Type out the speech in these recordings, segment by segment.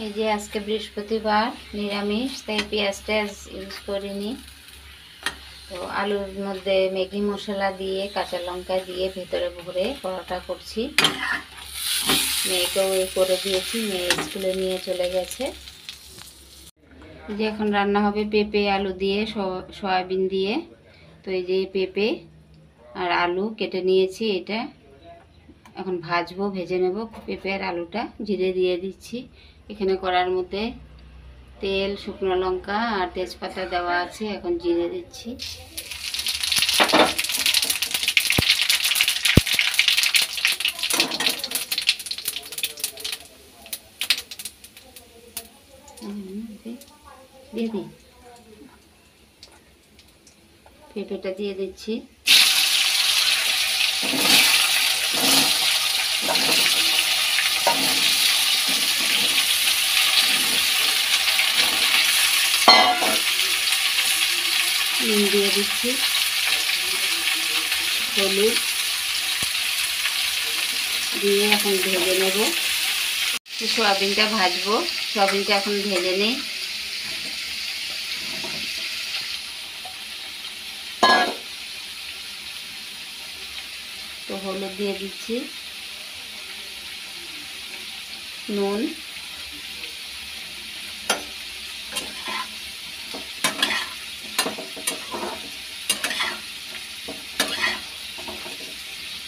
এই যে আজকে বৃহস্পতিবার, নিরামিষ, তাই পেঁয়াজ টেয়াজ ইউজ করিনি। তো আলুর মধ্যে ম্যাগি মশলা দিয়ে কাঁচা লঙ্কা দিয়ে ভেতরে ভরে পরোটা করছি। মেয়েকেও করে দিয়েছি, মেয়ে স্কুলে নিয়ে চলে গেছে। যে এখন রান্না হবে পেঁপে আলু দিয়ে, সয়াবিন দিয়ে। তো এই যে পেঁপে আর আলু কেটে নিয়েছি, এটা এখন ভাজবো, ভেজে নেব পেঁপে আর আলুটা। জিরে দিয়ে দিচ্ছি। এখানে কড়ার মধ্যে তেল, শুকনো লঙ্কা আর তেজপাতা দেওয়া আছে। এখন জিরে দিচ্ছি। দিয়ে দিই, পেঁপেটা দিয়ে দিচ্ছি। নুন দিয়ে দিচ্ছি, হলুদ দিয়ে এখন ভেজে নেব। সয়াবিনটা ভাজবো, সয়াবিনটা এখন ভেজে নেই। তো হলুদ দিয়ে দিচ্ছি, নুন,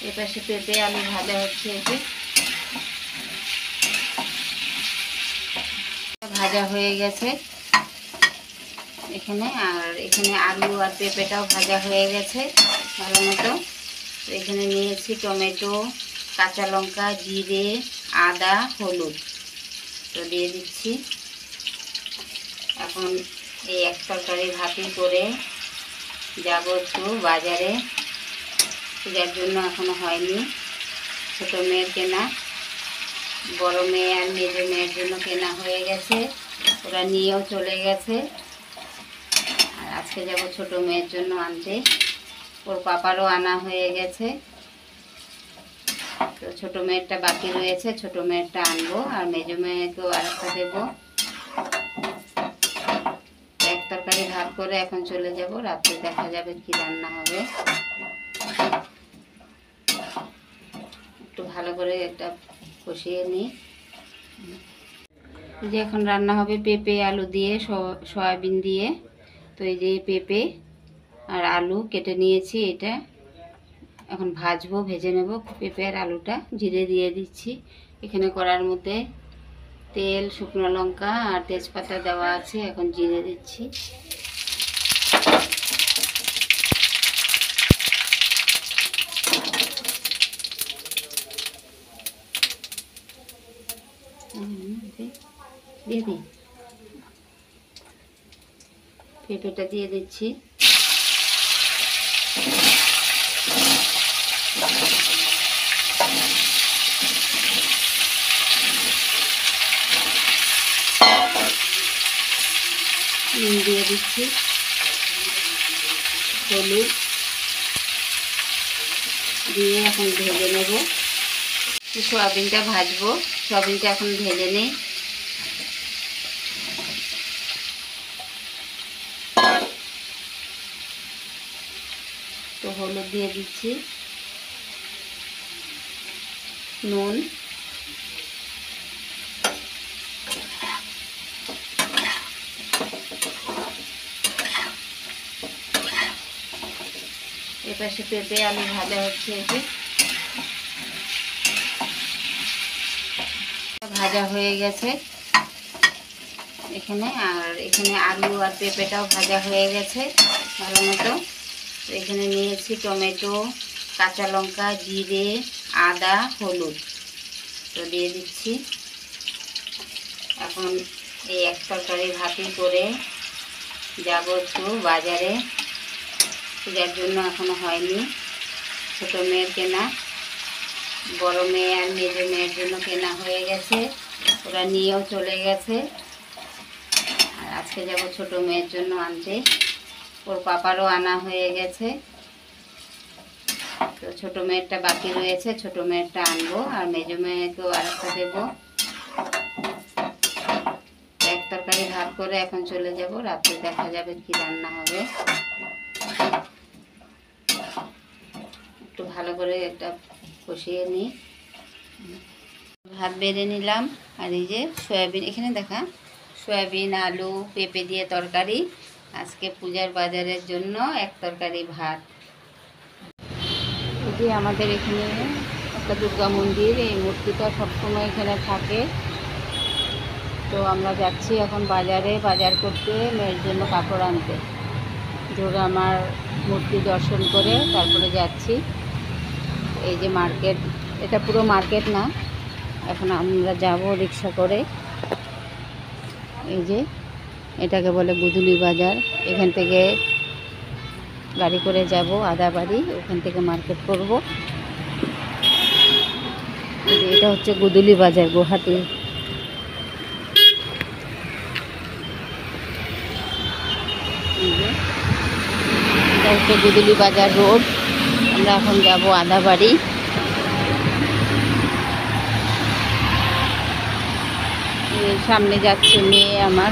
এপাশে পেঁপে আলু ভাজা হচ্ছে। এতে ভাজা হয়ে গেছে এখানে, আর এখানে আলু আর পেঁপেটাও ভাজা হয়ে গেছে ভালো মতো। তো এখানে নিয়েছি টমেটো, কাঁচা লঙ্কা, জিরে, আদা, হলুদ। তো দিয়ে দিচ্ছি। এখন এই এক তরকারি ভাতি করে যাব একটু বাজারে, পূজার জন্য এখনো হয়নি। ছোটো মেয়ের কেনা, বড় মেয়ে আর মেজো মেয়ের জন্য কেনা হয়ে গেছে, ওরা নিয়েও চলে গেছে। আর আজকে যাব ছোট মেয়ের জন্য আনতে, ওর পাপারও আনা হয়ে গেছে। তো ছোট মেয়েরটা বাকি রয়েছে, ছোট মেয়েরটা আনবো, আর মেজো মেয়েকেও আরেকটা দেবো। এক তরকারি ভাত করে এখন চলে যাব, রাত্রে দেখা যাবে কি রান্না হবে। একটু ভালো করে এটা কষিয়ে নিই। যে এখন রান্না হবে পেঁপে আলু দিয়ে, সয়াবিন দিয়ে। তো এই যে পেঁপে আর আলু কেটে নিয়েছি, এটা এখন ভাজবো, ভেজে নেব পেঁপে আর আলুটা। জিরে দিয়ে দিচ্ছি। এখানে কড়ার মধ্যে তেল, শুকনো লঙ্কা আর তেজপাতা দেওয়া আছে। এখন জিরে দিচ্ছি। দিয়ে দিই, পেঁপেটা দিয়ে দিচ্ছি। নুন দিয়ে দিচ্ছি, হলুদ দিয়ে এখন ভেজে নেব। সয়াবিনটা ভাজবো, সয়াবিনটা এখন ভেজে নেই। তো হলুদ দিয়ে দিচ্ছি, নুন, এপাশে পেঁপে আলু ভাজা হচ্ছে। এতে ভাজা হয়ে গেছে এখানে, আর এখানে আলু আর পেঁপেটাও ভাজা হয়ে গেছে ভালো মতো। তো এখানে নিয়েছি টমেটো, কাঁচা লঙ্কা, জিরে, আদা, হলুদ। তো দিয়ে দিচ্ছি। এখন এই এক তরকারি ভাতি করে যাব একটু বাজারে, পূজার জন্য এখনো হয়নি। ছোট মেয়ের কেনা, বড় মেয়ে আর মেজো মেয়ের জন্য কেনা হয়ে গেছে, ওরা নিয়েও চলে গেছে। আর আজকে যাব ছোট মেয়ের জন্য আনতে, ওর পাপারও আনা হয়ে গেছে। তো ছোট মেয়েরটা বাকি রয়েছে, ছোট মেয়েরটা আনবো, আর মেজো মেয়েকেও আরেকটা দেবো। তরকারি ভাত করে এখন চলে যাব, রাত্রে দেখা যাবে কি রান্না হবে। একটু ভালো করে একটা কষিয়ে নিই। ভাত বেড়ে নিলাম, আর এই যে সয়াবিন, এখানে দেখা সয়াবিন আলু পেঁপে দিয়ে তরকারি, আজকে পূজার বাজারের জন্য এক তরকারি ভাত। এই যে আমাদের এখানে একটা দুর্গা মন্দির, এই মূর্তিটা সবসময় এখানে থাকে। তো আমরা যাচ্ছি এখন বাজারে বাজার করতে, মেয়ের জন্য কাপড় আনতে। দুর্গা মার মূর্তি দর্শন করে তারপরে যাচ্ছি। এই যে মার্কেট, এটা পুরো মার্কেট না, এখন আমরা যাব রিক্সা করে। এই যে এটাকে বলে গুদুলি বাজার, এখান থেকে গাড়ি করে যাব আদাবাড়ি, ওখান থেকে মার্কেট করব। এই যে এটা হচ্ছে গুদুলি বাজার, গুয়াহাটি। এটা হচ্ছে গুদুলি বাজার রোড, আমরা এখন যাব আদাবাড়ি। সামনে যাচ্ছে মেয়ে আমার।